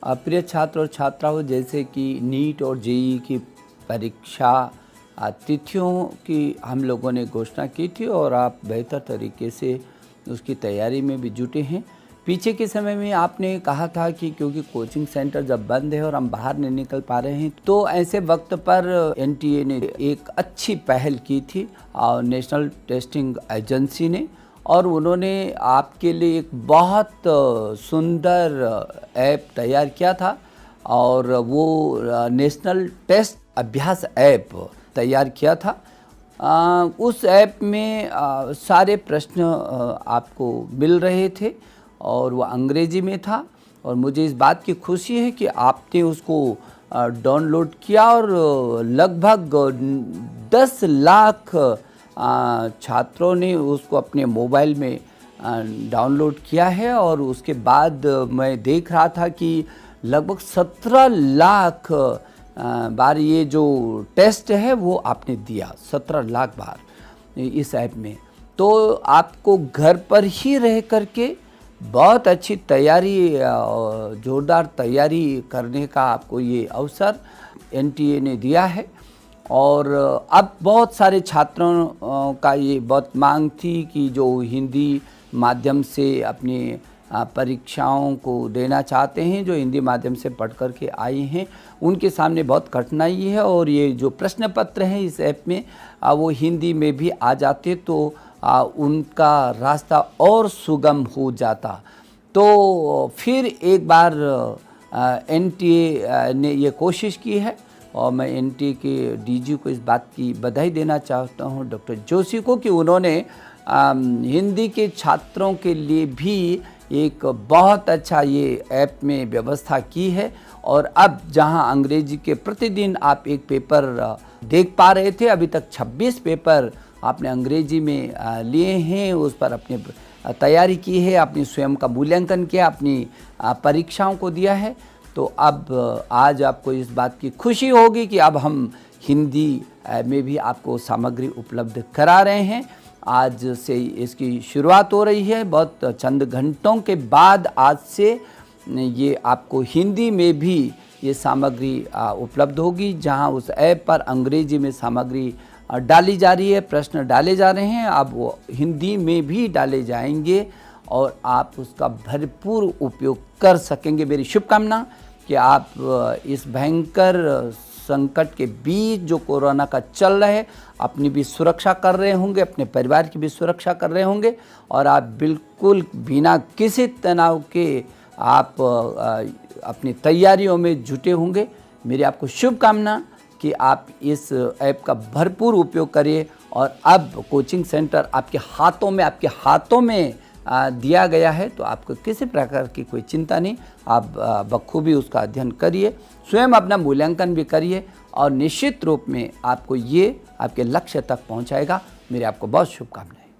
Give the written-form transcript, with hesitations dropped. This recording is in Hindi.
प्रिय छात्र और छात्राओं, जैसे कि नीट और जेईई की परीक्षा तिथियों की हम लोगों ने घोषणा की थी और आप बेहतर तरीके से उसकी तैयारी में भी जुटे हैं। पीछे के समय में आपने कहा था कि क्योंकि कोचिंग सेंटर जब बंद है और हम बाहर नहीं निकल पा रहे हैं, तो ऐसे वक्त पर एनटीए ने एक अच्छी पहल की थी और नेशनल टेस्टिंग एजेंसी ने, और उन्होंने आपके लिए एक बहुत सुंदर ऐप तैयार किया था और वो नेशनल टेस्ट अभ्यास ऐप तैयार किया था। उस ऐप में सारे प्रश्न आपको मिल रहे थे और वो अंग्रेजी में था, और मुझे इस बात की खुशी है कि आपने उसको डाउनलोड किया और लगभग 10 लाख छात्रों ने उसको अपने मोबाइल में डाउनलोड किया है। और उसके बाद मैं देख रहा था कि लगभग 17 लाख बार ये जो टेस्ट है वो आपने दिया, 17 लाख बार इस ऐप में। तो आपको घर पर ही रह करके बहुत अच्छी तैयारी, ज़ोरदार तैयारी करने का आपको ये अवसर एनटीए ने दिया है। और अब बहुत सारे छात्रों का ये बहुत मांग थी कि जो हिंदी माध्यम से अपनी परीक्षाओं को देना चाहते हैं, जो हिंदी माध्यम से पढ़ कर के आए हैं, उनके सामने बहुत कठिनाई है। और ये जो प्रश्न पत्र हैं इस ऐप में वो हिंदी में भी आ जाते तो उनका रास्ता और सुगम हो जाता। तो फिर एक बार एनटीए ने ये कोशिश की है और मैं एनटीए के डीजी को इस बात की बधाई देना चाहता हूँ, डॉक्टर जोशी को, कि उन्होंने हिंदी के छात्रों के लिए भी एक बहुत अच्छा ये ऐप में व्यवस्था की है। और अब जहां अंग्रेजी के प्रतिदिन आप एक पेपर देख पा रहे थे, अभी तक 26 पेपर आपने अंग्रेजी में लिए हैं, उस पर अपनी तैयारी की है, अपनी स्वयं का मूल्यांकन किया, अपनी परीक्षाओं को दिया है। तो अब आज आपको इस बात की खुशी होगी कि अब हम हिंदी में भी आपको सामग्री उपलब्ध करा रहे हैं। आज से इसकी शुरुआत हो रही है, बहुत चंद घंटों के बाद आज से ये आपको हिंदी में भी ये सामग्री उपलब्ध होगी, जहां उस ऐप पर अंग्रेजी में सामग्री डाली जा रही है, प्रश्न डाले जा रहे हैं, अब वो हिंदी में भी डाले जाएंगे और आप उसका भरपूर उपयोग कर सकेंगे। मेरी शुभकामना कि आप इस भयंकर संकट के बीच जो कोरोना का चल रहा है, अपनी भी सुरक्षा कर रहे होंगे, अपने परिवार की भी सुरक्षा कर रहे होंगे, और आप बिल्कुल बिना किसी तनाव के आप अपनी तैयारियों में जुटे होंगे। मेरी आपको शुभकामना कि आप इस ऐप का भरपूर उपयोग करिए। और अब कोचिंग सेंटर आपके हाथों में दिया गया है, तो आपको किसी प्रकार की कोई चिंता नहीं। आप बखूबी उसका अध्ययन करिए, स्वयं अपना मूल्यांकन भी करिए, और निश्चित रूप में आपको ये आपके लक्ष्य तक पहुंचाएगा। मेरी आपको बहुत शुभकामनाएं।